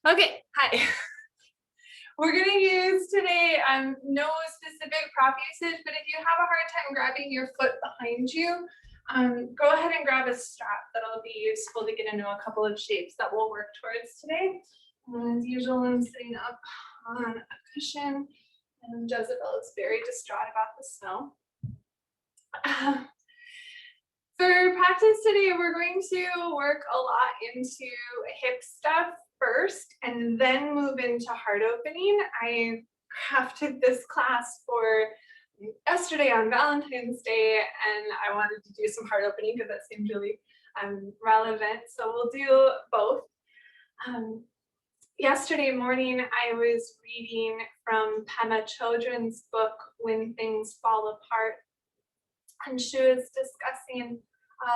Okay, hi. We're gonna use today no specific prop usage, but if you have a hard time grabbing your foot behind you, go ahead and grab a strap. That'll be useful to get into a couple of shapes that we'll work towards today. And as usual, I'm sitting up on a cushion, and Jezebel is very distraught about the snow. For practice today, we're going to work a lot into hip stuff first and then move into heart opening. I crafted this class for yesterday on Valentine's Day, and I wanted to do some heart opening because that seemed really relevant. So we'll do both. Yesterday morning, I was reading from Pema Chodron's book, When Things Fall Apart, and she was discussing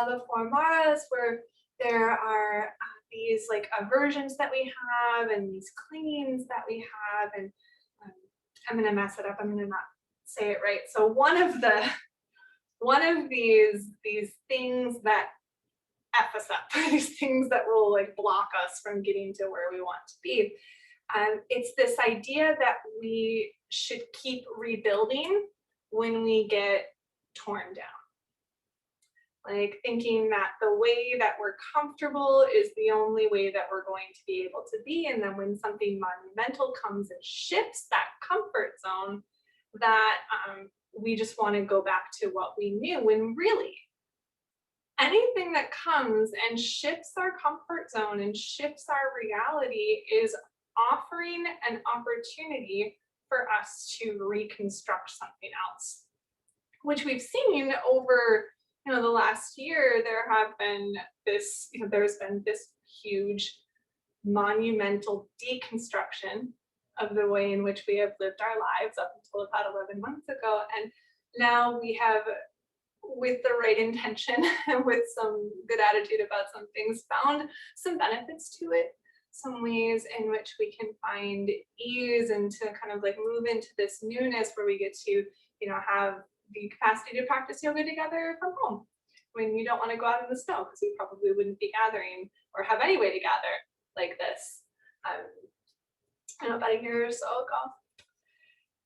the four maras, where there are these like aversions that we have and these clingings that we have, and I'm gonna mess it up. I'm gonna not say it right. So one of these things that F us up, these things that will like block us from getting to where we want to be. It's this idea that we should keep rebuilding when we get torn down. Like thinking that the way that we're comfortable is the only way that we're going to be able to be. And then when something monumental comes and shifts that comfort zone, that we just want to go back to what we knew, when really anything that comes and shifts our comfort zone and shifts our reality is offering an opportunity for us to reconstruct something else, which we've seen over the last year. There's been this huge monumental deconstruction of the way in which we have lived our lives up until about 11 months ago. And now we have, with the right intention and with some good attitude about some things, found some benefits to it, some ways in which we can find ease and to kind of like move into this newness where we get to, have the capacity to practice yoga together from home when you don't want to go out in the snow, because you probably wouldn't be gathering or have any way to gather like this. I don't know, about a year or so ago.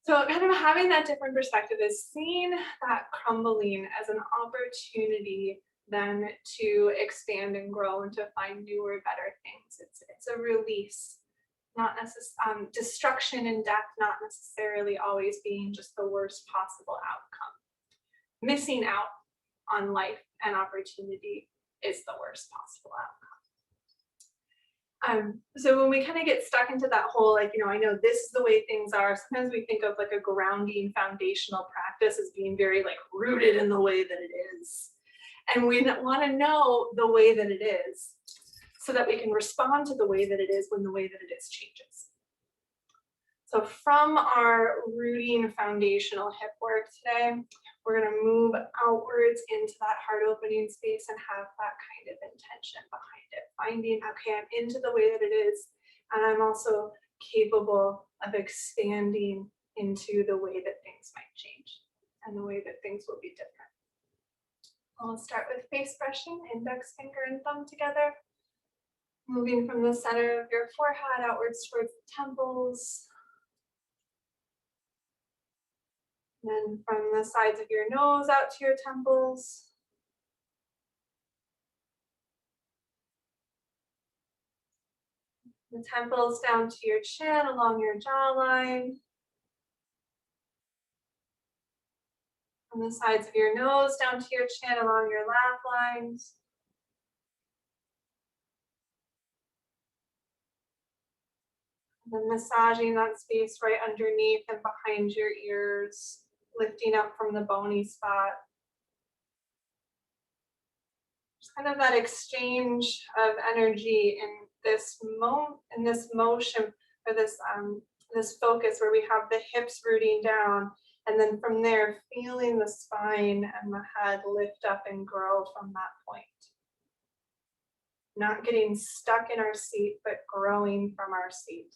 So kind of having that different perspective is seeing that crumbling as an opportunity then to expand and grow and to find newer, better things. It's a release, not necessarily destruction and death, not necessarily always being just the worst possible outcome. Missing out on life and opportunity is the worst possible outcome. So when we kind of get stuck into that whole, I know this is the way things are, sometimes we think of like a grounding foundational practice as being very like rooted in the way that it is. And we want to know the way that it is so that we can respond to the way that it is when the way that it is changes. So from our rooting foundational hip work today, we're going to move outwards into that heart opening space and have that kind of intention behind it. Finding, okay, I'm into the way that it is, and I'm also capable of expanding into the way that things might change and the way that things will be different. I'll start with face brushing, index finger and thumb together. Moving from the center of your forehead outwards towards the temples. Then from the sides of your nose out to your temples. The temples down to your chin, along your jawline. From the sides of your nose down to your chin, along your laugh lines. And then massaging that space right underneath and behind your ears, lifting up from the bony spot. Just kind of that exchange of energy in this motion, or this focus where we have the hips rooting down, and then from there feeling the spine and the head lift up and grow from that point. Not getting stuck in our seat, but growing from our seat.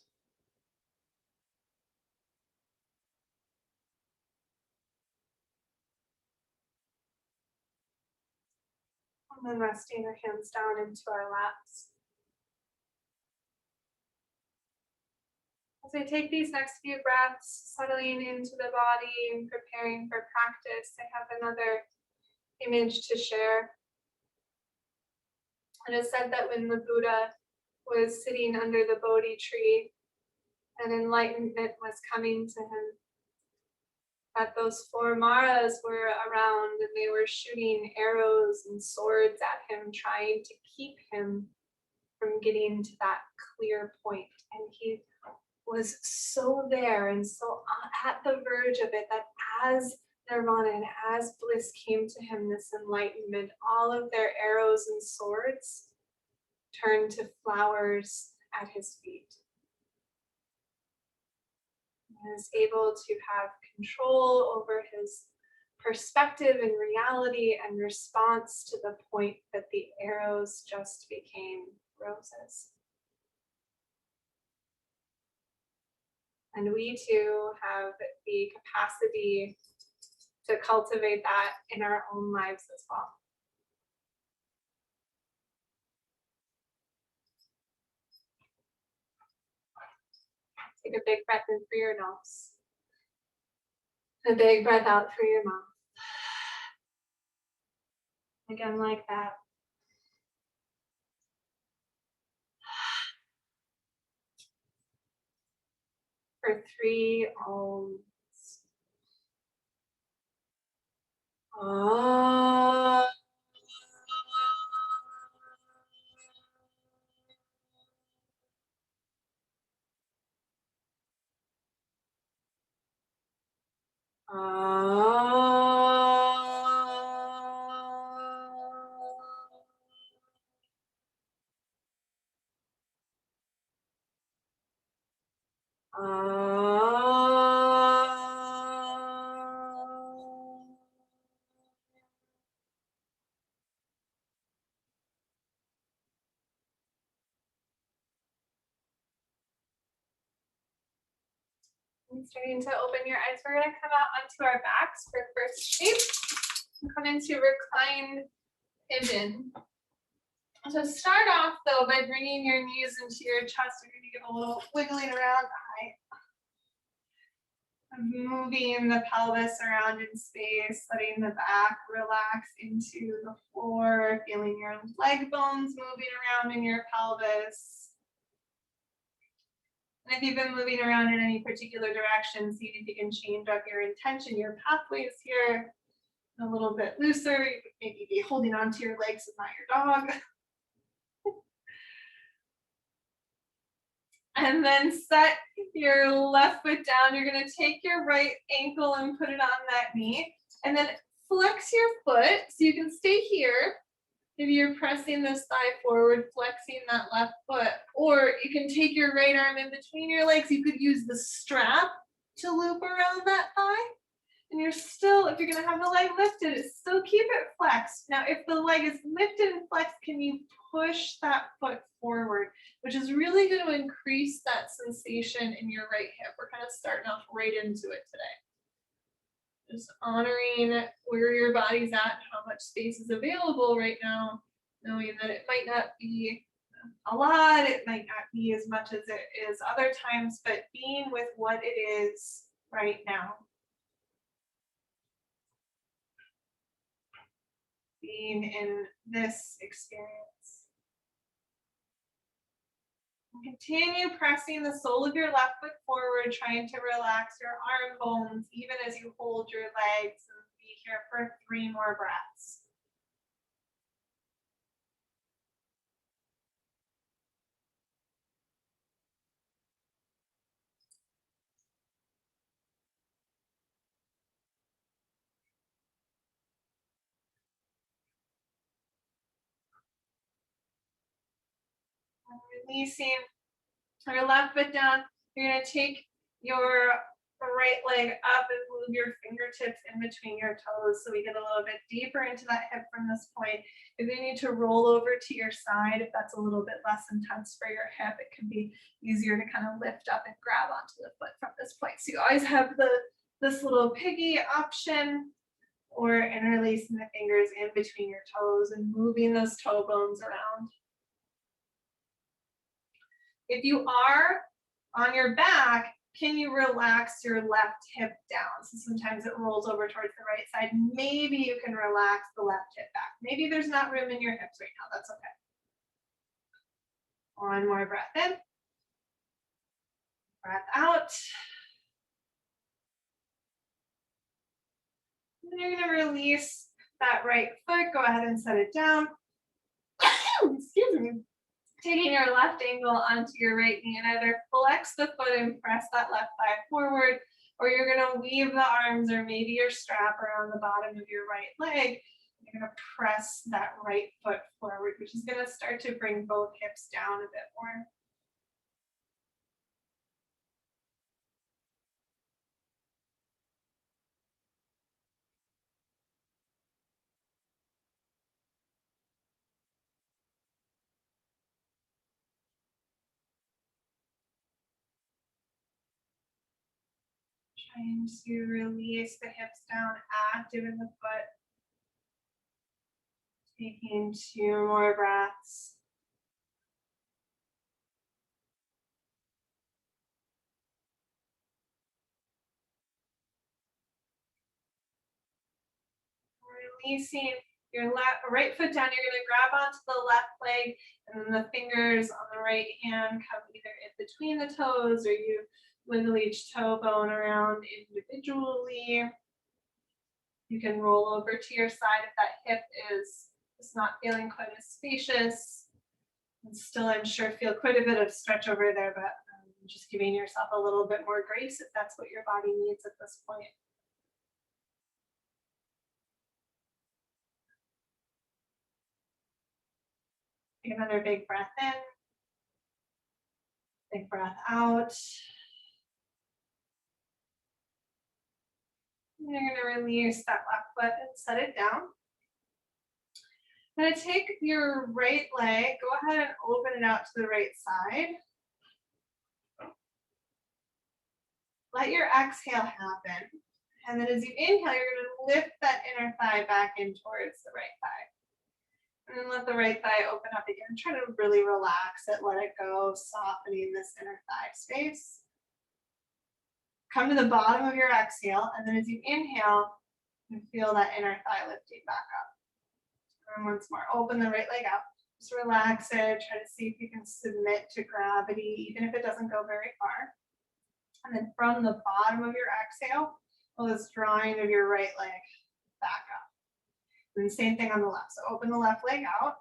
And then resting our hands down into our laps. As I take these next few breaths, settling into the body and preparing for practice, I have another image to share. And it said that when the Buddha was sitting under the Bodhi tree and enlightenment was coming to him, that those four Maras were around and they were shooting arrows and swords at him, trying to keep him from getting to that clear point. And he was so there and so at the verge of it that as nirvana and as bliss came to him, this enlightenment, all of their arrows and swords turned to flowers at his feet. He was able to have control over his perspective and reality and response to the point that the arrows just became roses. And we too have the capacity to cultivate that in our own lives as well. Take a big breath in through your nose. A big breath out through your mouth. Again, like that. For 3 ohms. Ah. And starting to open your eyes, we're going to come out onto our backs for first shape. Come into reclined pigeon. So start off though by bringing your knees into your chest. You're going to get a little wiggling around the height. Moving the pelvis around in space, letting the back relax into the floor, feeling your leg bones moving around in your pelvis. And if you've been moving around in any particular direction, see if you can change up your intention, your pathways here a little bit looser. You could maybe be holding onto your legs and not your dog. And then set your left foot down. You're going to take your right ankle and put it on that knee. And then flex your foot so you can stay here. Maybe you're pressing this thigh forward, flexing that left foot. Or you can take your right arm in between your legs. You could use the strap to loop around that thigh. And you're still, if you're going to have the leg lifted, still keep it flexed. Now, if the leg is lifted and flexed, can you push that foot forward, which is really going to increase that sensation in your right hip. We're kind of starting off right into it today. Just honoring where your body's at, how much space is available right now, knowing that it might not be a lot, it might not be as much as it is other times, but being with what it is right now. Being in this experience. Continue pressing the sole of your left foot forward, trying to relax your arm bones, even as you hold your legs, and be here for 3 more breaths. Releasing your left foot down, you're going to take your right leg up and move your fingertips in between your toes so we get a little bit deeper into that hip from this point. If you need to roll over to your side, if that's a little bit less intense for your hip, it can be easier to kind of lift up and grab onto the foot from this point. So you always have this little piggy option, or interlacing the fingers in between your toes and moving those toe bones around. If you are On your back, can you relax your left hip down? So sometimes it rolls over towards the right side. Maybe you can relax the left hip back. Maybe there's not room in your hips right now. That's okay. One more breath in. Breath out. And you're going to release that right foot. Go ahead and set it down. Excuse me. Taking your left ankle onto your right knee and either flex the foot and press that left thigh forward, or you're going to weave the arms or maybe your strap around the bottom of your right leg. You're going to press that right foot forward, which is going to start to bring both hips down a bit more. Trying to release the hips down, active in the foot. Taking 2 more breaths. Releasing your right foot down, you're going to grab onto the left leg, and then the fingers on the right hand come either in between the toes, or you wiggle each toe bone around individually. You can roll over to your side if that hip is not feeling quite as spacious. And still, I'm sure, feel quite a bit of stretch over there, but just giving yourself a little bit more grace if that's what your body needs at this point. Take another big breath in. Big breath out. And you're going to release that left foot and set it down. I'm going to take your right leg, go ahead and open it out to the right side. Let your exhale happen. And then as you inhale, you're going to lift that inner thigh back in towards the right thigh. And then let the right thigh open up again. Try to really relax it, let it go, softening this inner thigh space. Come to the bottom of your exhale, and then as you inhale, you feel that inner thigh lifting back up. And once more, open the right leg out. Just relax it. Try to see if you can submit to gravity, even if it doesn't go very far. And then from the bottom of your exhale, feel this drawing of your right leg back up. And the same thing on the left. So open the left leg out.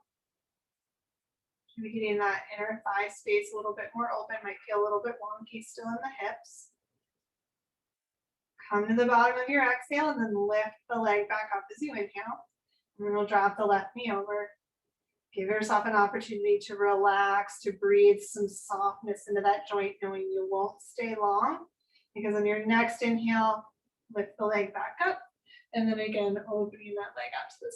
Maybe getting that inner thigh space a little bit more open. Might feel a little bit wonky still in the hips. Come to the bottom of your exhale and then lift the leg back up as you inhale. And then we'll drop the left knee over. Give yourself an opportunity to relax, to breathe some softness into that joint, knowing you won't stay long. Because on your next inhale, lift the leg back up. And then again, opening that leg out to the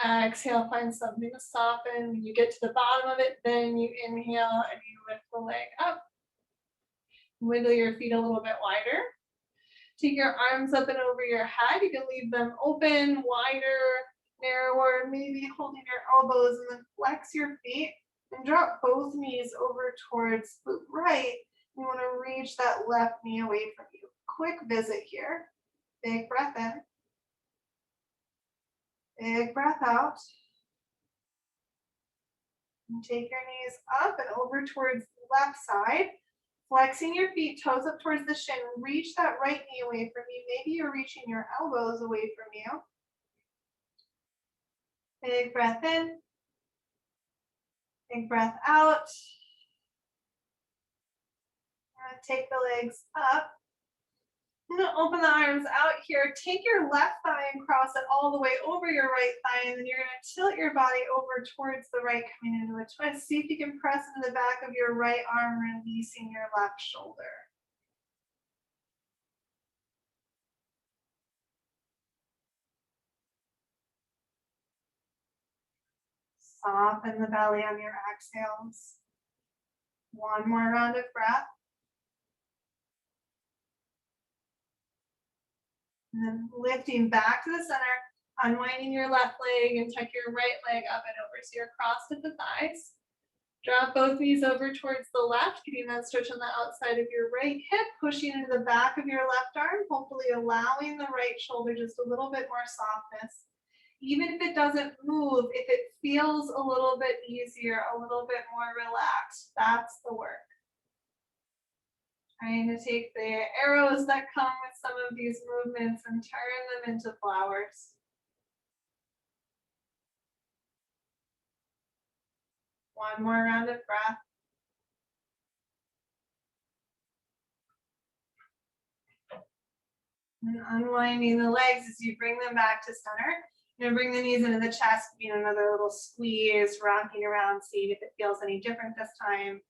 side. Exhale, find something to soften. When you get to the bottom of it, then you inhale and you lift the leg up. Wiggle your feet a little bit wider. Take your arms up and over your head. You can leave them open, wider, narrower, maybe holding your elbows, and then flex your feet and drop both knees over towards the right. You want to reach that left knee away from you. Quick visit here. Big breath in. Big breath out. And take your knees up and over towards the left side. Flexing your feet, toes up towards the shin. Reach that right knee away from you. Maybe you're reaching your elbows away from you. Big breath in. Big breath out. And take the legs up. And then open the arms out here. Take your left thigh and cross it all the way over your right thigh. And then you're going to tilt your body over towards the right, coming into a twist. See if you can press into the back of your right arm, releasing your left shoulder. Soften the belly on your exhales. One more round of breath. And then lifting back to the center, unwinding your left leg and tuck your right leg up and over so you're crossed at the thighs. Drop both knees over towards the left, getting that stretch on the outside of your right hip, pushing into the back of your left arm, hopefully allowing the right shoulder just a little bit more softness. Even if it doesn't move, if it feels a little bit easier, a little bit more relaxed, that's the work. Trying to take the arrows that come with some of these movements and turn them into flowers. One more round of breath. And unwinding the legs as you bring them back to center. You're gonna bring the knees into the chest, being another little squeeze, rocking around, seeing if it feels any different this time.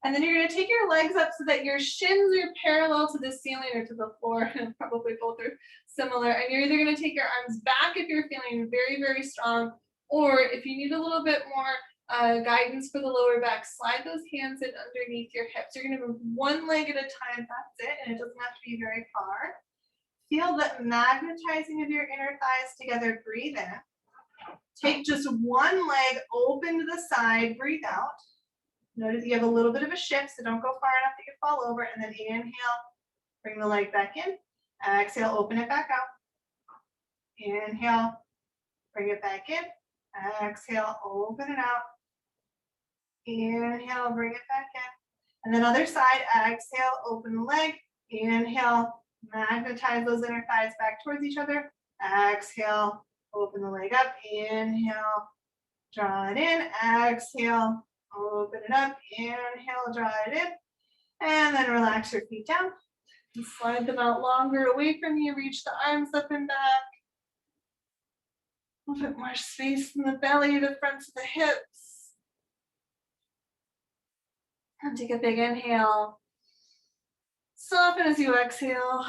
And then you're gonna take your legs up so that your shins are parallel to the ceiling or to the floor, and probably both are similar. And you're either gonna take your arms back if you're feeling very, very strong, or if you need a little bit more guidance for the lower back, slide those hands in underneath your hips. You're gonna move one leg at a time, that's it, and it doesn't have to be very far. Feel that magnetizing of your inner thighs together, breathe in. Take just one leg open to the side, breathe out. Notice you have a little bit of a shift, so don't go far enough that you fall over, and then inhale, bring the leg back in. Exhale, open it back out. Inhale, bring it back in. Exhale, open it out. Inhale, bring it back in. And then other side, exhale, open the leg. Inhale, magnetize those inner thighs back towards each other. Exhale, open the leg up. Inhale, draw it in. Exhale, open it up. Inhale, draw it in. And then relax your feet down. And slide them out longer away from you. Reach the arms up and back. A little bit more space in the belly, the front of the hips. And take a big inhale. Soften as you exhale.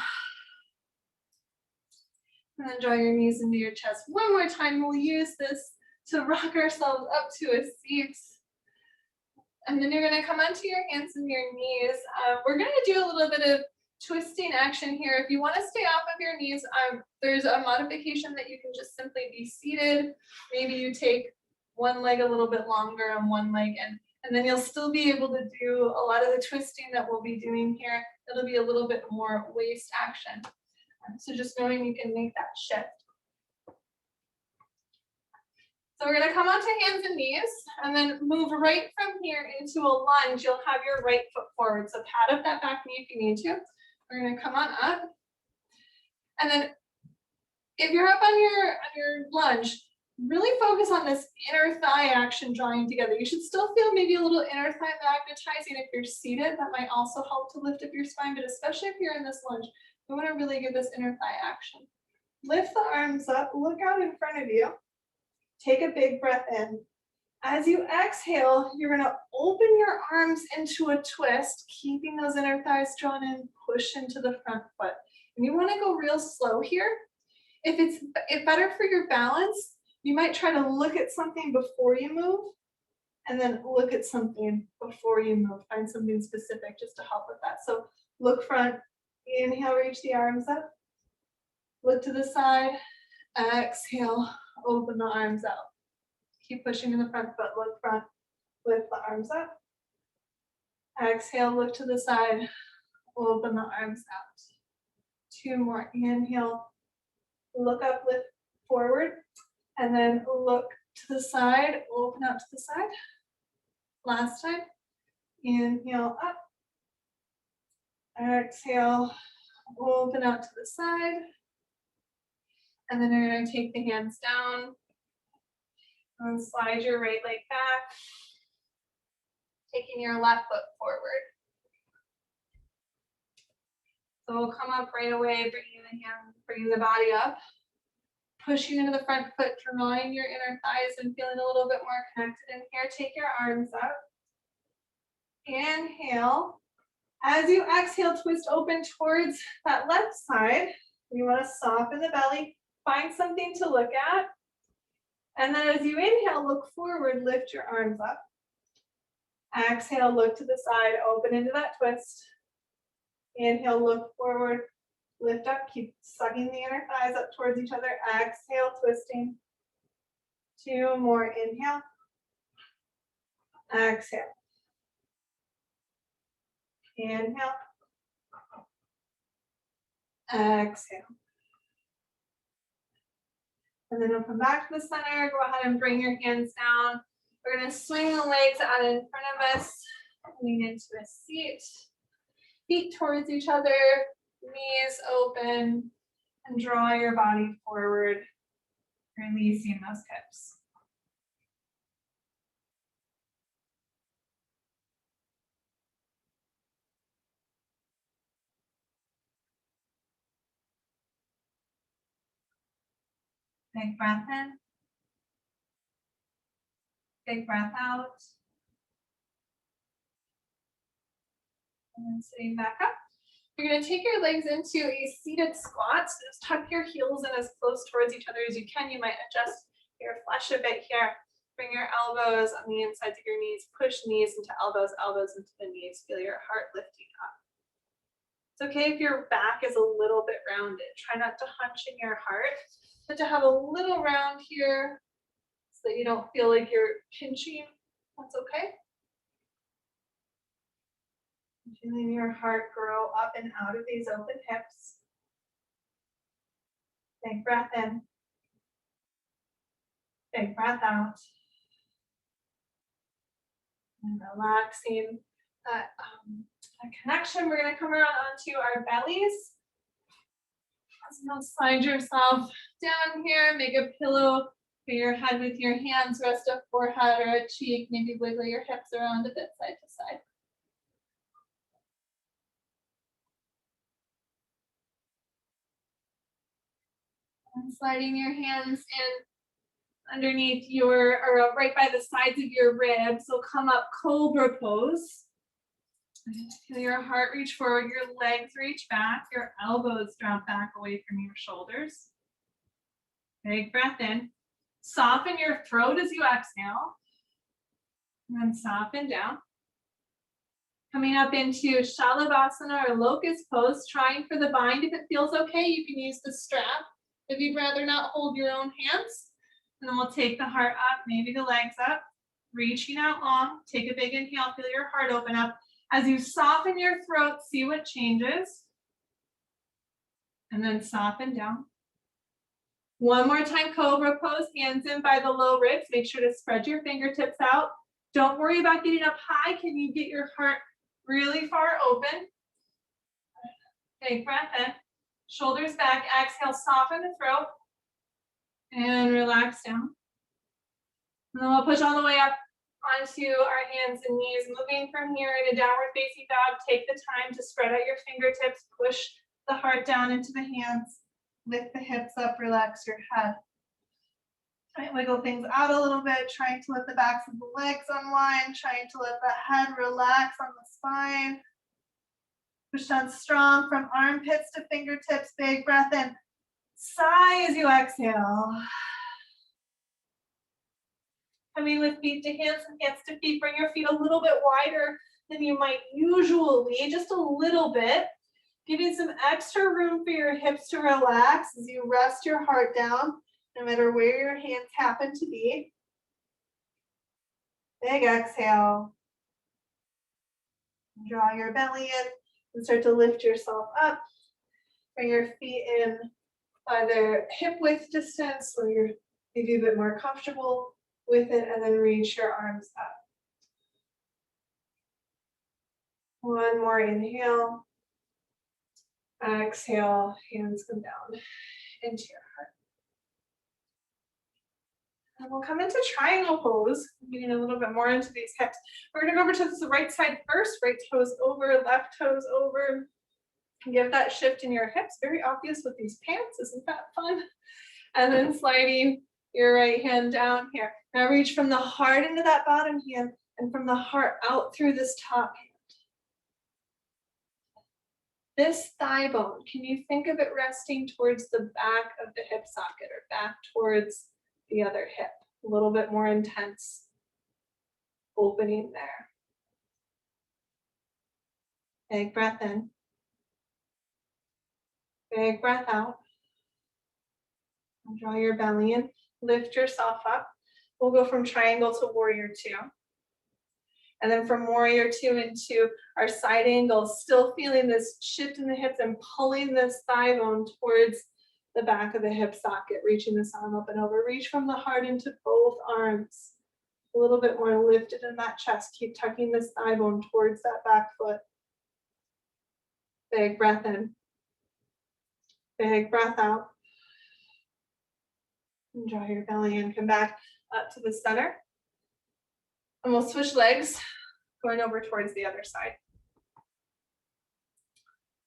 And then draw your knees into your chest. One more time, we'll use this to rock ourselves up to a seat. And then you're gonna come onto your hands and your knees. We're gonna do a little bit of twisting action here. If you wanna stay off of your knees, there's a modification that you can just simply be seated. Maybe you take one leg a little bit longer and one leg in. And then you'll still be able to do a lot of the twisting that we'll be doing here. It'll be a little bit more waist action. So just knowing you can make that shift. So we're gonna come onto hands and knees and then move right from here into a lunge. You'll have your right foot forward. So pat up that back knee if you need to. We're gonna come on up. And then if you're up on your lunge, really focus on this inner thigh action drawing together. You should still feel maybe a little inner thigh magnetizing if you're seated. That might also help to lift up your spine, but especially if you're in this lunge, we want to really give this inner thigh action. Lift the arms up, look out in front of you. Take a big breath in. As you exhale, you're gonna open your arms into a twist, keeping those inner thighs drawn in, push into the front foot. And you wanna go real slow here. If it's better for your balance, you might try to look at something before you move, and then look at something before you move. Find something specific just to help with that. So look front, inhale, reach the arms up. Look to the side, exhale, open the arms out. Keep pushing in the front foot, look front, lift the arms up. Exhale, look to the side, open the arms out. Two more, inhale, look up, lift forward, and then look to the side, open out to the side. Last time, inhale up, exhale, open out to the side. And then you're gonna take the hands down and slide your right leg back, taking your left foot forward. So we'll come up right away, bringing the body up, pushing into the front foot, drawing your inner thighs and feeling a little bit more connected in here. Take your arms up. Inhale. As you exhale, twist open towards that left side. You want to soften the belly, find something to look at. And then as you inhale, look forward, lift your arms up. Exhale, look to the side, open into that twist. Inhale, look forward, Lift up, keep sucking the inner thighs up towards each other. Exhale, twisting. 2 more, inhale. Exhale. Inhale. Exhale. And then we'll come back to the center. Go ahead and bring your hands down. We're going to swing the legs out in front of us. Lean into a seat. Feet towards each other. Knees open. And draw your body forward, releasing those hips. Big breath in. Big breath out. And then sitting back up. You're going to take your legs into a seated squat. So just tuck your heels in as close towards each other as you can. You might adjust your flesh a bit here. Bring your elbows on the insides of your knees. Push knees into elbows, elbows into the knees. Feel your heart lifting up. It's okay if your back is a little bit rounded. Try not to hunch in your heart, but to have a little round here so that you don't feel like you're pinching. That's okay. Feeling your heart grow up and out of these open hips. Big breath in. Big breath out. And relaxing that connection. We're going to come around onto our bellies. So slide yourself down here. Make a pillow for your head with your hands. Rest a forehead or a cheek. Maybe wiggle your hips around a bit side to side. And sliding your hands in underneath your, or right by the sides of your ribs. So come up, Cobra Pose. Feel your heart reach forward, your legs reach back, your elbows drop back away from your shoulders. Big breath in. Soften your throat as you exhale. And then soften down. Coming up into Shalabhasana or Locust Pose, trying for the bind. If it feels okay, you can use the strap. If you'd rather not hold your own hands, and then we'll take the heart up, maybe the legs up, reaching out long. Take a big inhale, feel your heart open up. As you soften your throat, see what changes. And then soften down. One more time, Cobra Pose, hands in by the low ribs. Make sure to spread your fingertips out. Don't worry about getting up high. Can you get your heart really far open? Big breath in. Shoulders back. Exhale, soften the throat. And relax down. And then we'll push all the way up onto our hands and knees. Moving from here in a downward facing dog. Take the time to spread out your fingertips. Push the heart down into the hands. Lift the hips up. Relax your head. Might wiggle things out a little bit. Trying to let the backs of the legs unwind. Trying to let the head relax on the spine. Push down strong from armpits to fingertips. Big breath in. Sigh as you exhale. Coming with feet to hands and hands to feet. Bring your feet a little bit wider than you might usually, just a little bit. Giving some extra room for your hips to relax as you rest your heart down, no matter where your hands happen to be. Big exhale. Draw your belly in and start to lift yourself up. Bring your feet in either hip width distance or you're maybe a bit more comfortable with it, and then reach your arms up. One more inhale. Exhale, hands come down into your heart. And we'll come into triangle pose, getting a little bit more into these hips. We're going to go over to the right side first, right toes over, left toes over. Give that shift in your hips. Very obvious with these pants, isn't that fun? And then sliding your right hand down here. Now reach from the heart into that bottom hand and from the heart out through this top hand. This thigh bone, can you think of it resting towards the back of the hip socket or back towards the other hip? A little bit more intense opening there. Big breath in. Big breath out. Draw your belly in, lift yourself up. We'll go from triangle to warrior two. And then from warrior two into our side angle, still feeling this shift in the hips and pulling this thigh bone towards the back of the hip socket, reaching this arm up and over. Reach from the heart into both arms. A little bit more lifted in that chest. Keep tucking this thigh bone towards that back foot. Big breath in. Big breath out. And draw your belly in. Come back up to the center. And we'll switch legs, going over towards the other side.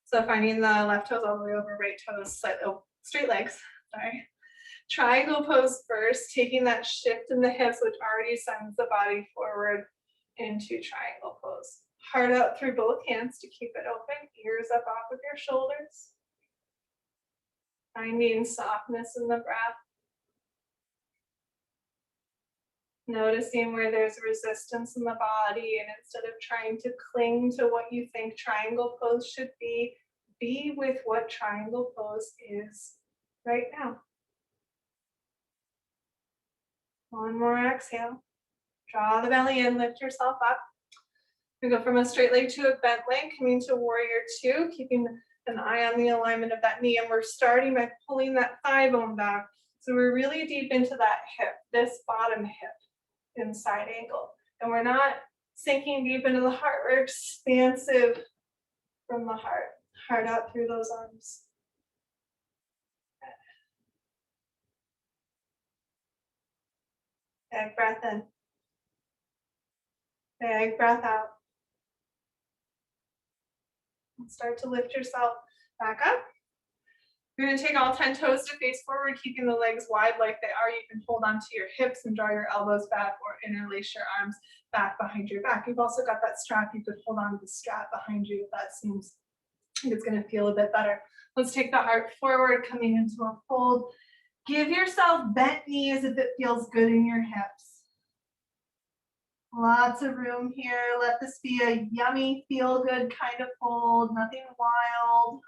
So finding the left toes all the way over, right toes slightly, straight legs, sorry. Triangle pose first, taking that shift in the hips, which already sends the body forward into triangle pose. Heart out through both hands to keep it open, ears up off of your shoulders. Finding softness in the breath. Noticing where there's resistance in the body, and instead of trying to cling to what you think triangle pose should be with what triangle pose is right now. One more exhale. Draw the belly in, lift yourself up. We go from a straight leg to a bent leg, coming to warrior two, keeping an eye on the alignment of that knee, and we're starting by pulling that thigh bone back. So we're really deep into that hip, this bottom hip in side angle. And we're not sinking deep into the heart, we're expansive from the heart out through those arms. Big breath in. Big breath out. And start to lift yourself back up. You're going to take all 10 toes to face forward, keeping the legs wide like they are. You can hold onto your hips and draw your elbows back, or interlace your arms back behind your back. You've also got that strap. You could hold on to the strap behind you if that seems like it's going to feel a bit better. Let's take the heart forward, coming into a fold. Give yourself bent knees if it feels good in your hips. Lots of room here. Let this be a yummy, feel-good kind of fold, nothing wild.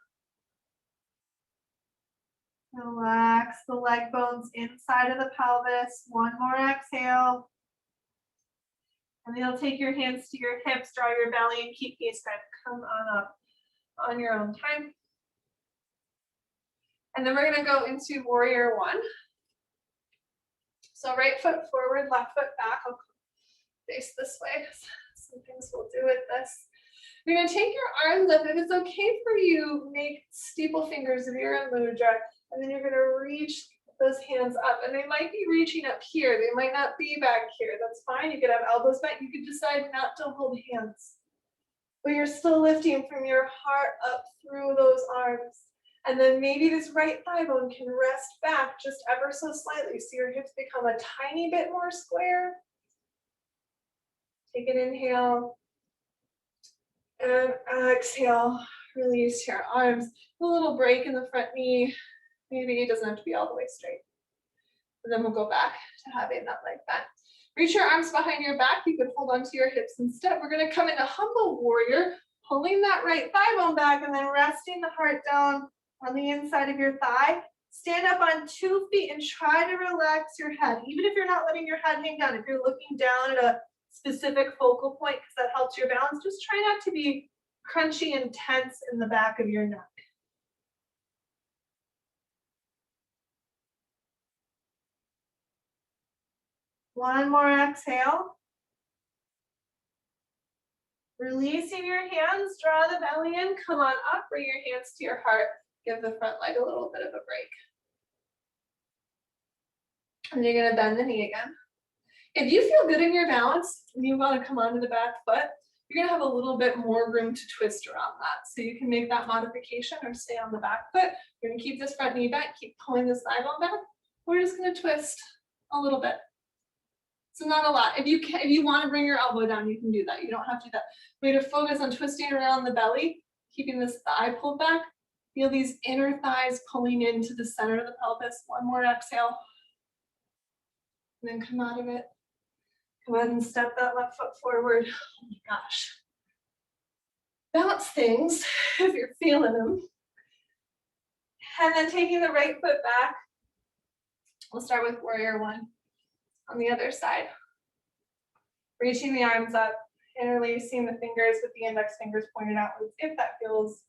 Relax the leg bones inside of the pelvis. One more exhale. And then you'll take your hands to your hips, draw your belly, and keep these bent. Come on up on your own time. And then we're going to go into warrior one. So right foot forward, left foot back. I'll face this way. Some things we'll do with this. You're going to take your arms up. If it's okay for you, make steeple fingers if you're in mudra. And then you're going to reach those hands up. And they might be reaching up here. They might not be back here. That's fine. You could have elbows back. You could decide not to hold hands. But you're still lifting from your heart up through those arms. And then maybe this right thigh bone can rest back just ever so slightly. So your hips become a tiny bit more square. Take an inhale. And exhale. Release your arms. A little break in the front knee. Maybe it doesn't have to be all the way straight. And then we'll go back to having that leg bent. Reach your arms behind your back. You can hold onto your hips instead. We're going to come into humble warrior, pulling that right thigh bone back and then resting the heart down on the inside of your thigh. Stand up on 2 feet and try to relax your head. Even if you're not letting your head hang down, if you're looking down at a specific focal point because that helps your balance, just try not to be crunchy and tense in the back of your neck. One more exhale. Releasing your hands, draw the belly in, come on up, bring your hands to your heart, give the front leg a little bit of a break. And you're gonna bend the knee again. If you feel good in your balance and you wanna come onto the back foot, you're gonna have a little bit more room to twist around that. So you can make that modification or stay on the back foot. You're gonna keep this front knee bent, keep pulling this thigh bone back. We're just gonna twist a little bit. So not a lot. If you want to bring your elbow down, you can do that. You don't have to do that. We're going to focus on twisting around the belly, keeping this thigh pulled back. Feel these inner thighs pulling into the center of the pelvis. One more exhale. And then come out of it. Go ahead and step that left foot forward. Oh my gosh. Bounce things if you're feeling them. And then taking the right foot back, we'll start with warrior one on the other side. Reaching the arms up, interlacing the fingers with the index fingers pointed outwards if that feels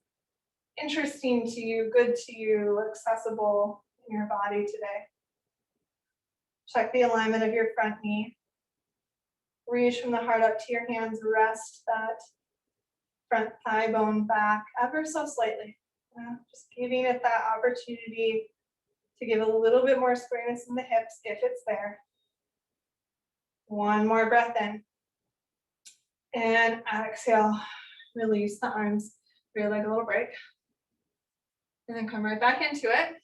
interesting to you, good to you, accessible in your body today. Check the alignment of your front knee. Reach from the heart up to your hands, rest that front thigh bone back ever so slightly. Just giving it that opportunity to give a little bit more squareness in the hips if it's there. One more breath in. And exhale, release the arms, give your leg a little break. And then come right back into it.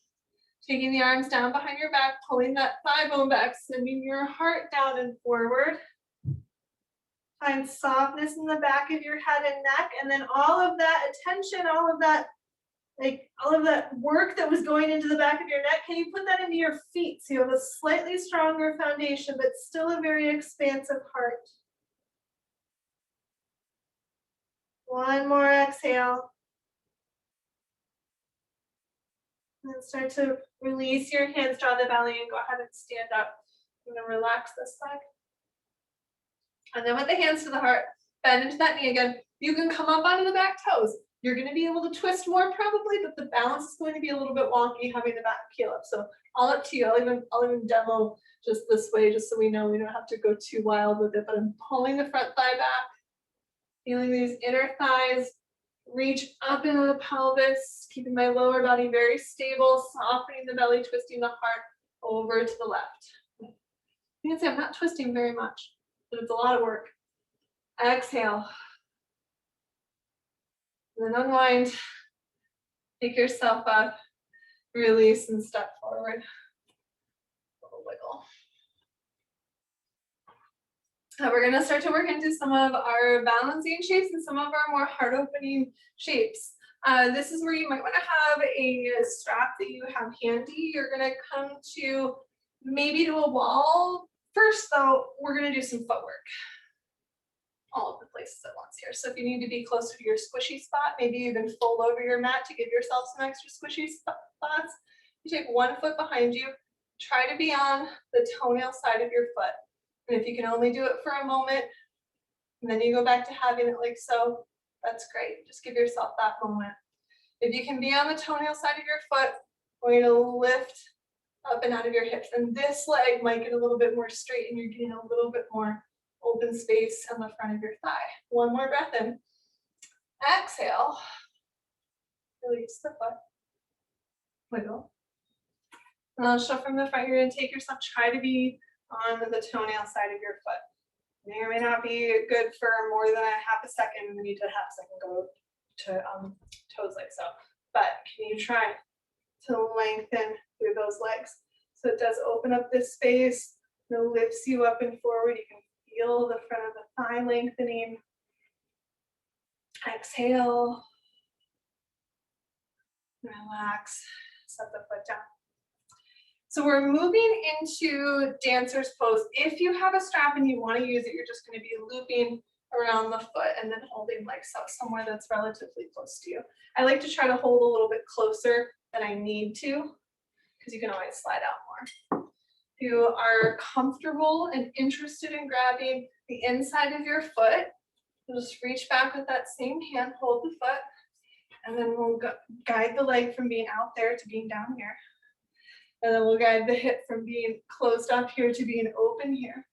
Taking the arms down behind your back, pulling that thigh bone back, sending your heart down and forward. Find softness in the back of your head and neck, and then all of that attention, all of that work that was going into the back of your neck, can you put that into your feet so you have a slightly stronger foundation, but still a very expansive heart. One more exhale. And then start to release your hands, draw the belly, and go ahead and stand up. I'm going to relax this leg. And then with the hands to the heart, bend into that knee again. You can come up onto the back toes. You're going to be able to twist more probably, but the balance is going to be a little bit wonky having the back peel up. So all up to you. I'll even demo just this way, just so we know we don't have to go too wild with it. But I'm pulling the front thigh back, feeling these inner thighs reach up into the pelvis, keeping my lower body very stable, softening the belly, twisting the heart over to the left. You can see I'm not twisting very much, but it's a lot of work. Exhale. And then unwind. Pick yourself up, release, and step forward. A little wiggle. Now we're going to start to work into some of our balancing shapes and some of our more heart-opening shapes. This is where you might want to have a strap that you have handy. You're going to come to maybe to a wall. First, though, we're going to do some footwork. All of the places at once here. So if you need to be closer to your squishy spot, maybe even fold over your mat to give yourself some extra squishy spots. You take one foot behind you, try to be on the toenail side of your foot. And if you can only do it for a moment, and then you go back to having it like so, that's great. Just give yourself that moment. If you can be on the toenail side of your foot, we're going to lift up and out of your hips. And this leg might get a little bit more straight and you're getting a little bit more open space on the front of your thigh. One more breath in. Exhale. Release the foot. Wiggle. And I'll show from the front. You're going to take yourself, try to be on the toenail side of your foot. May or may not be good for more than a half a second, and then you did a half second go to toes like so. But can you try to lengthen through those legs? So it does open up this space, it lifts you up and forward. You can feel the front of the thigh lengthening. Exhale. Relax. Set the foot down. So we're moving into dancer's pose. If you have a strap and you want to use it, you're just going to be looping around the foot and then holding like so, somewhere that's relatively close to you. I like to try to hold a little bit closer than I need to, because you can always slide out more. If you are comfortable and interested in grabbing the inside of your foot, you'll just reach back with that same hand, hold the foot, and then we'll guide the leg from being out there to being down here. And then we'll guide the hip from being closed up here to being open here.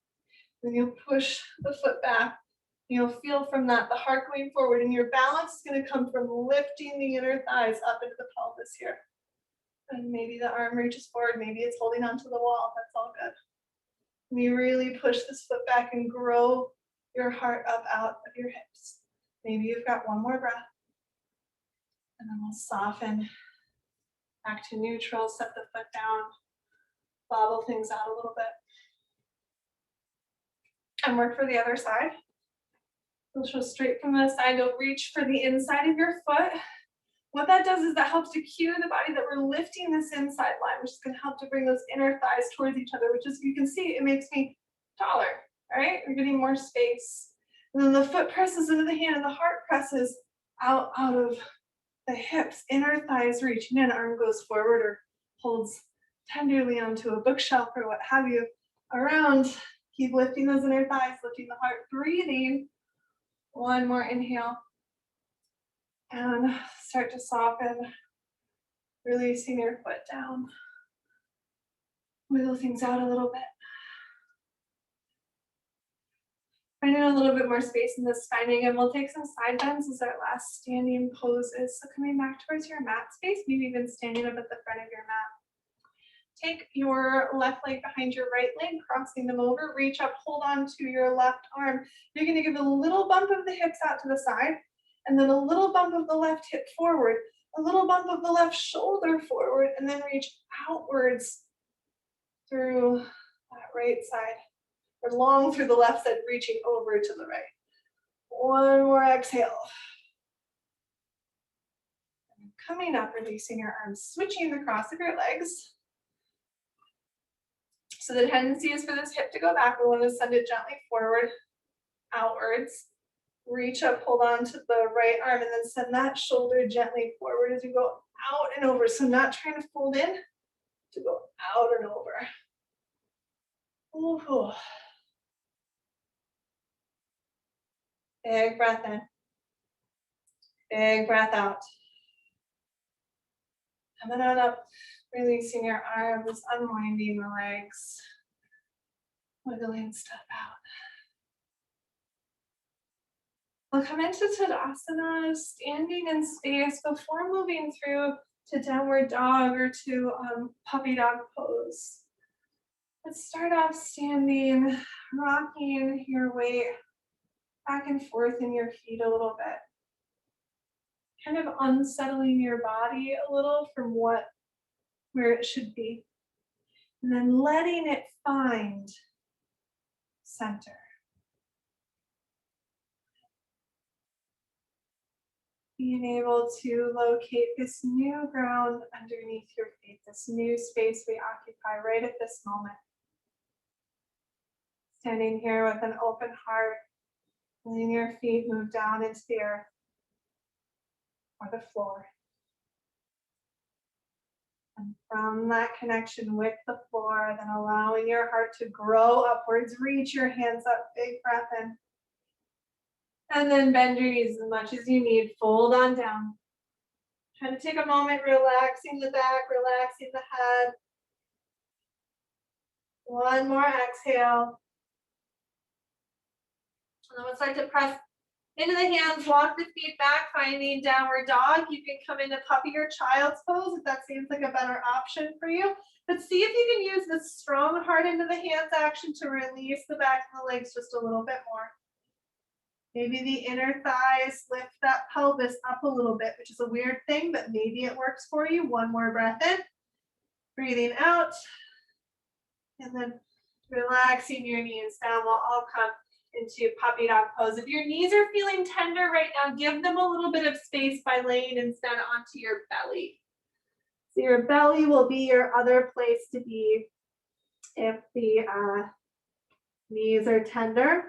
Then you'll push the foot back. You'll feel from that the heart going forward, and your balance is going to come from lifting the inner thighs up into the pelvis here. And maybe the arm reaches forward, maybe it's holding onto the wall, that's all good. And you really push this foot back and grow your heart up out of your hips. Maybe you've got one more breath. And then we'll soften back to neutral, set the foot down, bobble things out a little bit. And work for the other side. You'll show straight from the side, you'll reach for the inside of your foot. What that does is that helps to cue the body that we're lifting this inside line, which is going to help to bring those inner thighs towards each other, which is, you can see, it makes me taller, right? We're getting more space. And then the foot presses into the hand and the heart presses out of the hips, inner thighs reaching in, arm goes forward or holds tenderly onto a bookshelf or what have you. Around, keep lifting those inner thighs, lifting the heart, breathing. One more inhale. And start to soften, releasing your foot down. Wiggle things out a little bit. Finding a little bit more space in the spine again. We'll take some side bends as our last standing poses. So coming back towards your mat space, maybe even standing up at the front of your mat. Take your left leg behind your right leg, crossing them over. Reach up, hold on to your left arm. You're going to give a little bump of the hips out to the side, and then a little bump of the left hip forward, a little bump of the left shoulder forward, and then reach outwards through that right side, or long through the left side, reaching over to the right. One more exhale. And coming up, releasing your arms, switching the cross of your legs. So the tendency is for this hip to go back. We want to send it gently forward, outwards. Reach up, hold on to the right arm, and then send that shoulder gently forward as you go out and over. So not trying to fold in, to go out and over. Ooh. Big breath in. Big breath out. Coming on up, releasing your arms, unwinding the legs, wiggling stuff out. We'll come into Tadasana, standing in space before moving through to downward dog or to puppy dog pose. Let's start off standing, rocking your weight back and forth in your feet a little bit. Kind of unsettling your body a little from where it should be. And then letting it find center. Being able to locate this new ground underneath your feet, this new space we occupy right at this moment. Standing here with an open heart, letting your feet move down into the earth or the floor. And from that connection with the floor, then allowing your heart to grow upwards, reach your hands up, big breath in. And then bend your knees as much as you need, fold on down. Try to take a moment, relaxing the back, relaxing the head. One more exhale. And then we'll start to press into the hands, walk the feet back, finding downward dog. You can come into puppy or child's pose if that seems like a better option for you. But see if you can use this strong heart into the hands action to release the back of the legs just a little bit more. Maybe the inner thighs, lift that pelvis up a little bit, which is a weird thing, but maybe it works for you. One more breath in, breathing out, and then relaxing your knees down. We'll all come into puppy dog pose. If your knees are feeling tender right now, give them a little bit of space by laying instead onto your belly. So your belly will be your other place to be if the knees are tender.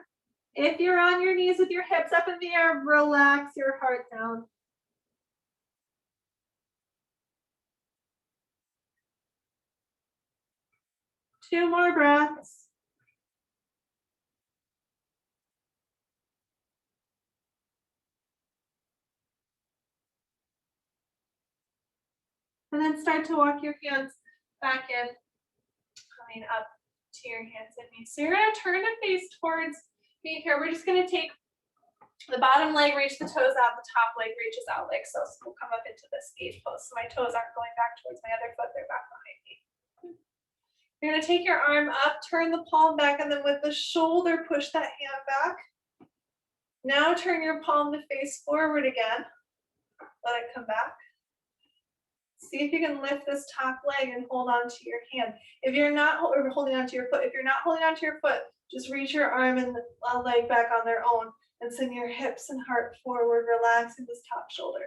If you're on your knees with your hips up in the air, relax your heart down. Two more breaths. And then start to walk your hands back in, coming up to your hands and knees. So you're going to turn the face towards me here. We're just going to take the bottom leg, reach the toes out, the top leg reaches out like so. So we'll come up into this gate pose. So my toes aren't going back towards my other foot, they're back behind me. You're going to take your arm up, turn the palm back, and then with the shoulder, push that hand back. Now turn your palm to face forward again. Let it come back. See if you can lift this top leg and hold on to your hand. If you're not holding onto your foot, if you're not holding onto your foot, just reach your arm and the leg back on their own and send your hips and heart forward, relaxing this top shoulder.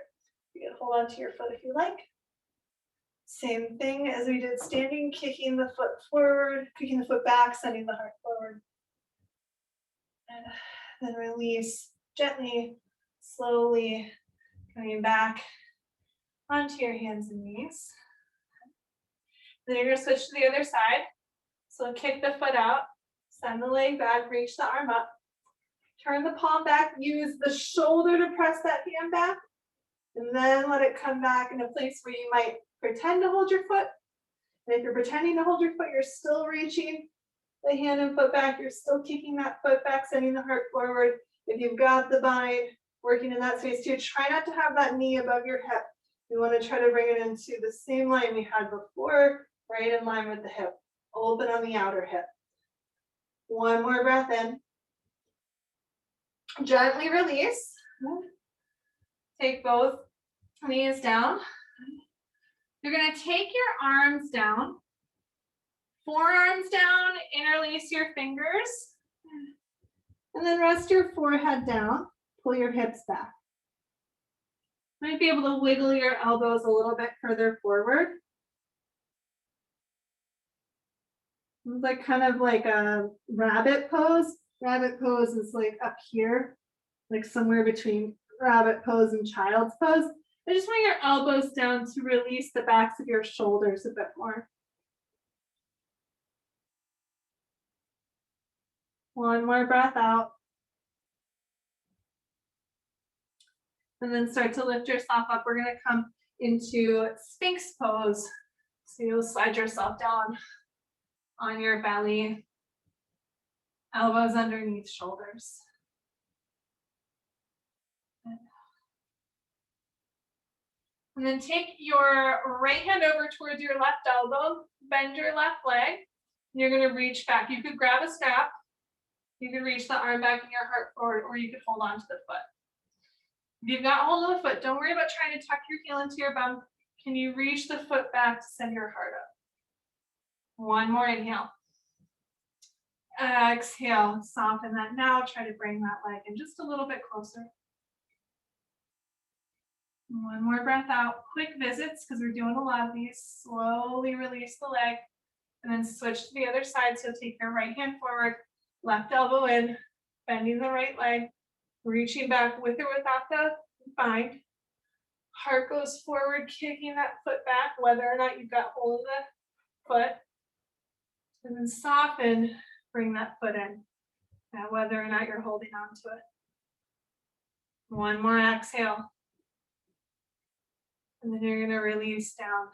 You can hold onto your foot if you like. Same thing as we did standing, kicking the foot forward, kicking the foot back, sending the heart forward. And then release gently, slowly, coming back onto your hands and knees. Then you're gonna switch to the other side. So kick the foot out, send the leg back, reach the arm up, turn the palm back, use the shoulder to press that hand back, and then let it come back in a place where you might pretend to hold your foot. And if you're pretending to hold your foot, you're still reaching the hand and foot back, you're still kicking that foot back, sending the heart forward. If you've got the bind working in that space too, try not to have that knee above your hip. We want to try to bring it into the same line we had before, right in line with the hip. Open on the outer hip. One more breath in. Gently release. Take both knees down. You're going to take your arms down, forearms down, interlace your fingers, and then rest your forehead down. Pull your hips back. Might be able to wiggle your elbows a little bit further forward. It's like kind of like a rabbit pose. Rabbit pose is like up here, like somewhere between rabbit pose and child's pose. I just want your elbows down to release the backs of your shoulders a bit more. One more breath out. And then start to lift yourself up. We're going to come into Sphinx Pose. So you'll slide yourself down on your belly, elbows underneath shoulders. And then take your right hand over towards your left elbow, bend your left leg. You're going to reach back. You could grab a strap. You could reach the arm back and your heart forward, or you could hold on to the foot. If you've got hold of the foot, don't worry about trying to tuck your heel into your bum. Can you reach the foot back to send your heart up? One more inhale. Exhale, soften that. Now try to bring that leg in just a little bit closer. One more breath out. Quick visits, because we're doing a lot of these. Slowly release the leg, and then switch to the other side. So take your right hand forward, left elbow in, bending the right leg, reaching back with or without the bind. Heart goes forward, kicking that foot back, whether or not you've got hold of the foot. And then soften, bring that foot in, whether or not you're holding on to it. One more exhale. And then you're going to release down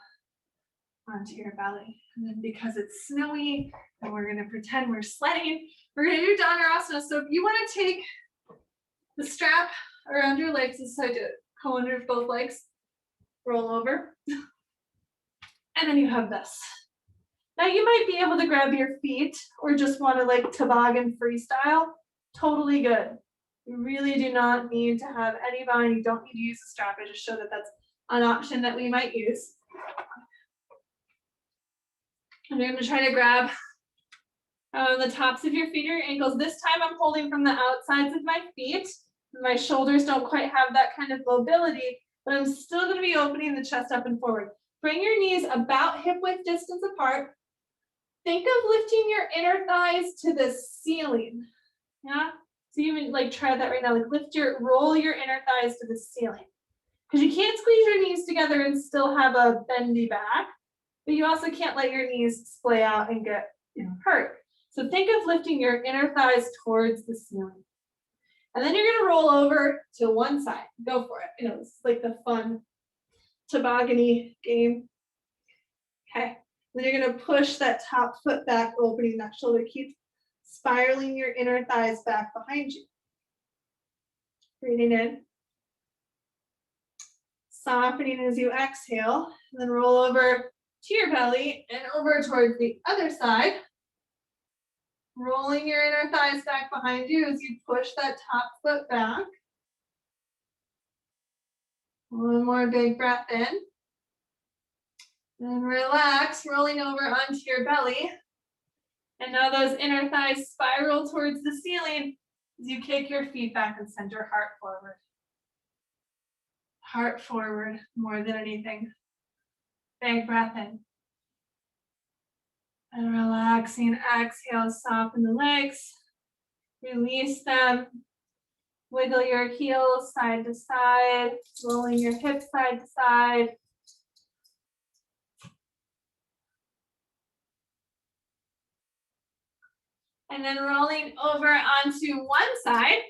onto your belly. And then because it's snowy and we're going to pretend we're sledding, we're going to do Dhanurasana. So if you want to take the strap around your legs, decide to go under both legs, roll over, and then you have this. Now you might be able to grab your feet or just want to like toboggan freestyle. Totally good. You really do not need to have any bind. You don't need to use the strap. I just showed that that's an option that we might use. And you're going to try to grab the tops of your feet or your ankles. This time I'm holding from the outsides of my feet. My shoulders don't quite have that kind of mobility, but I'm still going to be opening the chest up and forward. Bring your knees about hip width distance apart. Think of lifting your inner thighs to the ceiling. Yeah? So you would like try that right now. Like roll your inner thighs to the ceiling. Because you can't squeeze your knees together and still have a bendy back, but you also can't let your knees splay out and get hurt. So think of lifting your inner thighs towards the ceiling. And then you're going to roll over to one side. Go for it. It's like the fun toboggan-y game. Okay. Then you're going to push that top foot back, opening that shoulder. Keep spiraling your inner thighs back behind you. Breathing in. Softening as you exhale, and then roll over to your belly and over towards the other side. Rolling your inner thighs back behind you as you push that top foot back. One more big breath in. And relax, rolling over onto your belly. And now those inner thighs spiral towards the ceiling as you kick your feet back and send your heart forward. Heart forward more than anything. Big breath in. And relaxing, exhale, soften the legs. Release them. Wiggle your heels side to side, rolling your hips side to side. And then rolling over onto one side.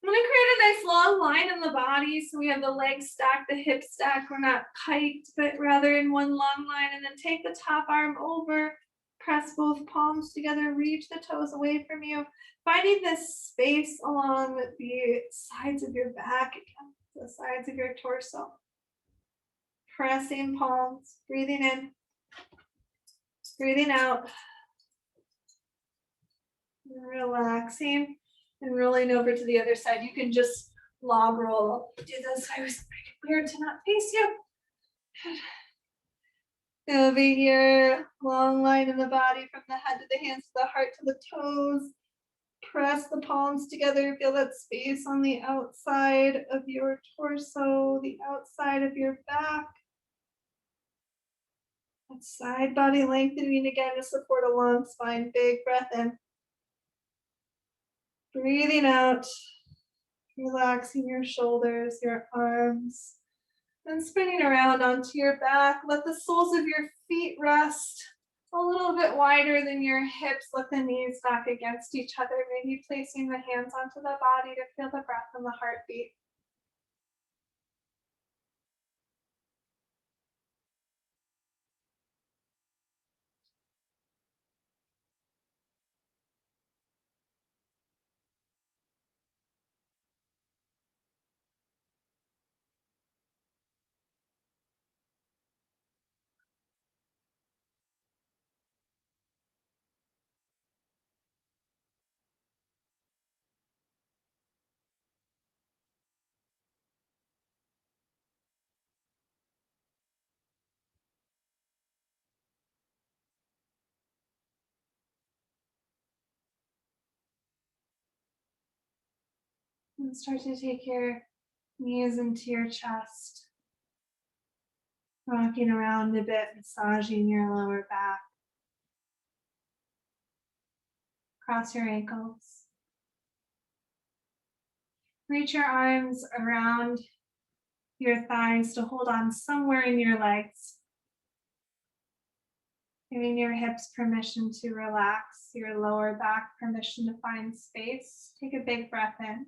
I'm gonna create a nice long line in the body. So we have the legs stacked, the hips stacked. We're not piked, but rather in one long line. And then take the top arm over, press both palms together, reach the toes away from you. Finding this space along the sides of your back, again, the sides of your torso. Pressing palms, breathing in, breathing out. Relaxing and rolling over to the other side. You can just log roll. Do this. I was weird to not face you. Over here, long line in the body from the head to the hands to the heart to the toes. Press the palms together. Feel that space on the outside of your torso, the outside of your back. That side body lengthening again to support a long spine. Big breath in. Breathing out. Relaxing your shoulders, your arms, and spinning around onto your back. Let the soles of your feet rest a little bit wider than your hips. Let the knees back against each other, maybe placing the hands onto the body to feel the breath and the heartbeat. And start to take your knees into your chest, rocking around a bit, massaging your lower back. Cross your ankles. Reach your arms around your thighs to hold on somewhere in your legs. Giving your hips permission to relax, your lower back permission to find space. Take a big breath in.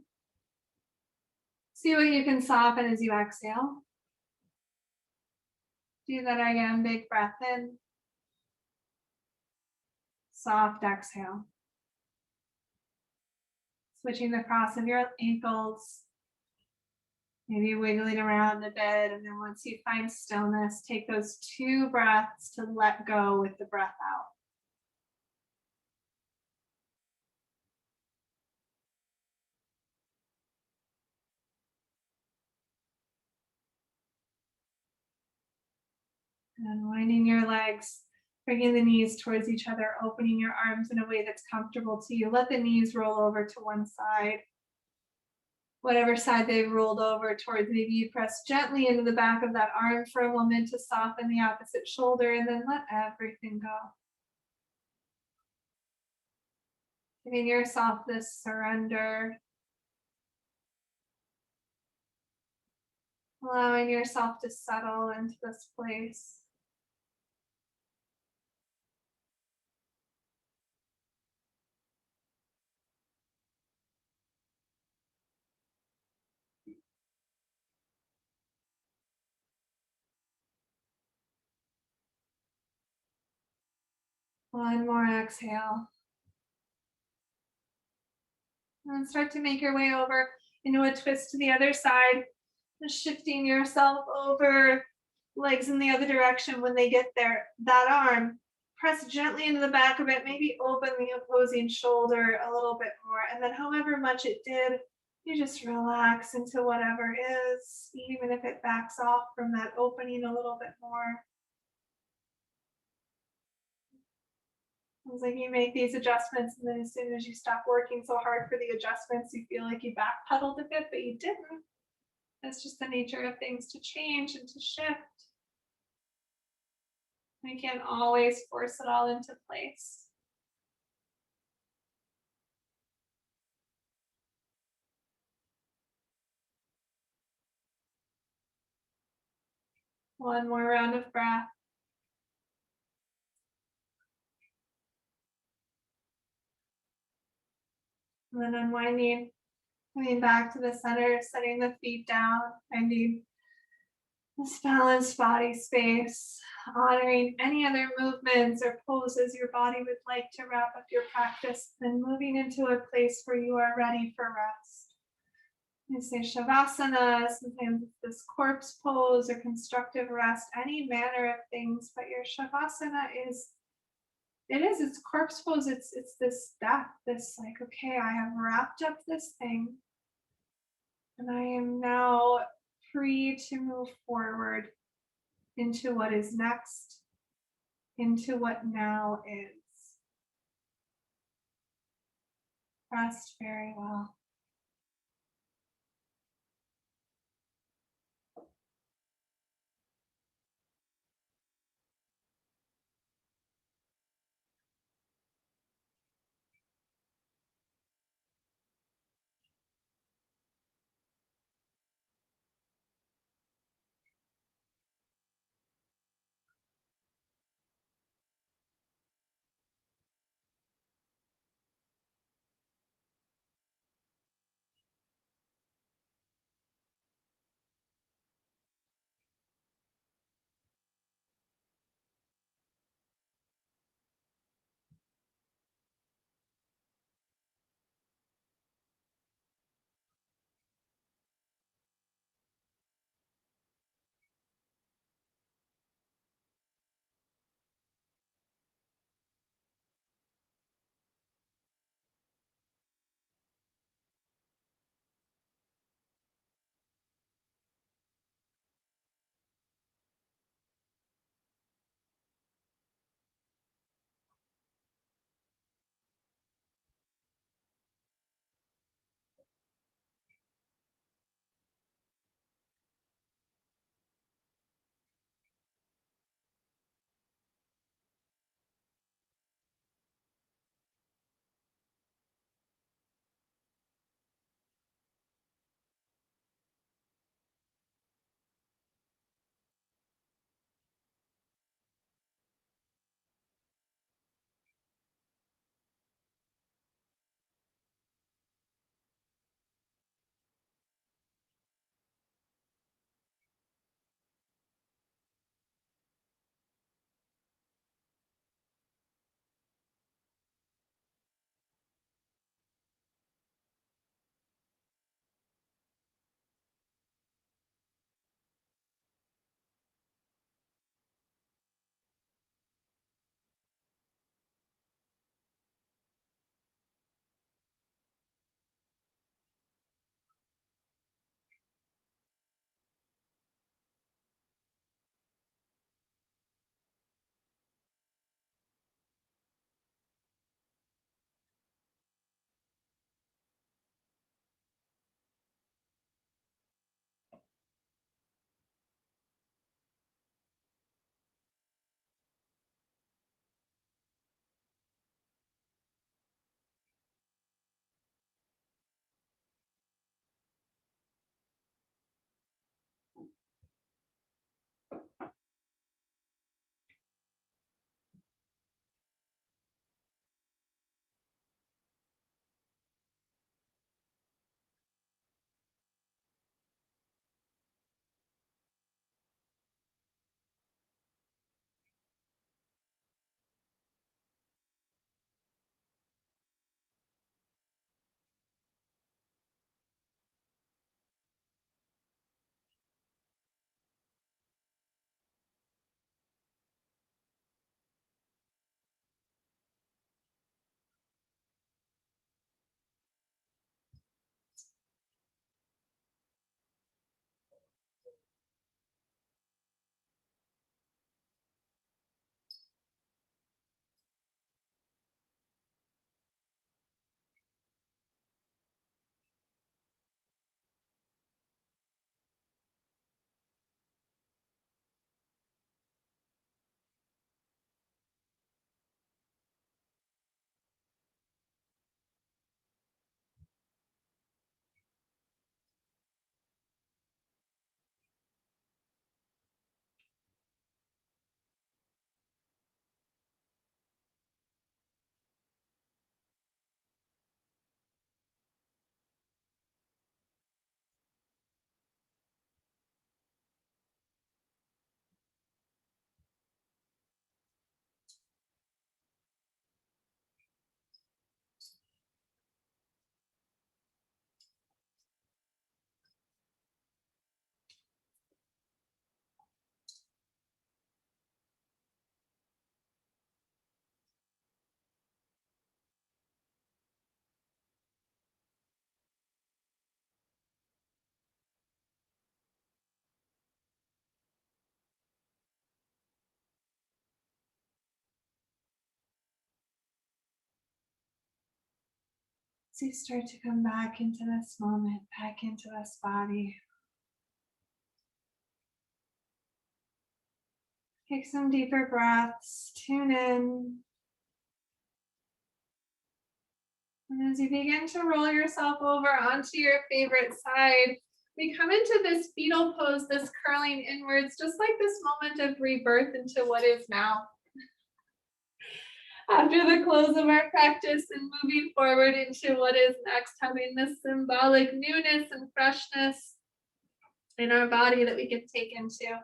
See what you can soften as you exhale. Do that again, big breath in. Soft exhale. Switching the cross of your ankles. Maybe wiggling around a bit, and then once you find stillness, take those 2 breaths to let go with the breath out. And winding your legs, bringing the knees towards each other, opening your arms in a way that's comfortable to you. Let the knees roll over to one side. Whatever side they've rolled over towards, maybe you press gently into the back of that arm for a moment to soften the opposite shoulder, and then let everything go. Giving yourself this surrender. Allowing yourself to settle into this place. One more exhale. And start to make your way over into a twist to the other side. Just shifting yourself over, legs in the other direction when they get there. That arm, press gently into the back of it, maybe open the opposing shoulder a little bit more. And then however much it did, you just relax into whatever is, even if it backs off from that opening a little bit more. It's like you make these adjustments, and then as soon as you stop working so hard for the adjustments, you feel like you backpedaled a bit, but you didn't. That's just the nature of things to change and to shift. We can't always force it all into place. One more round of breath. And then unwinding, coming back to the center, setting the feet down, finding this balanced body space, honoring any other movements or poses your body would like to wrap up your practice, and moving into a place where you are ready for rest. You say Shavasana, sometimes it's this corpse pose or constructive rest, any manner of things, but your Shavasana it's corpse pose, it's this death, this like, okay, I have wrapped up this thing and I am now free to move forward into what is next, into what now is. Rest very well. As you start to come back into this moment, back into this body. Take some deeper breaths, tune in. And as you begin to roll yourself over onto your favorite side, we come into this fetal pose, this curling inwards, just like this moment of rebirth into what is now. After the close of our practice and moving forward into what is next, having this symbolic newness and freshness in our body that we can take into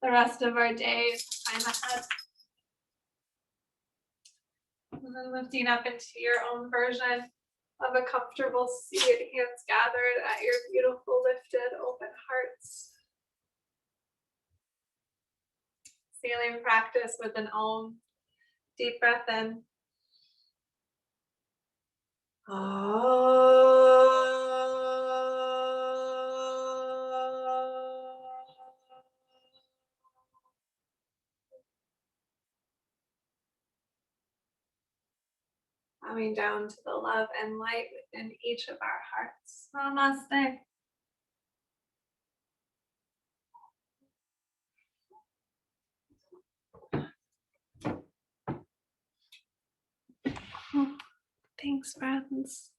the rest of our days, time ahead. And then lifting up into your own version of a comfortable seated, hands gathered at your beautiful lifted open hearts. Sealing practice with an Om. Deep breath in. Coming down to the love and light within each of our hearts. Namaste. Thanks, friends.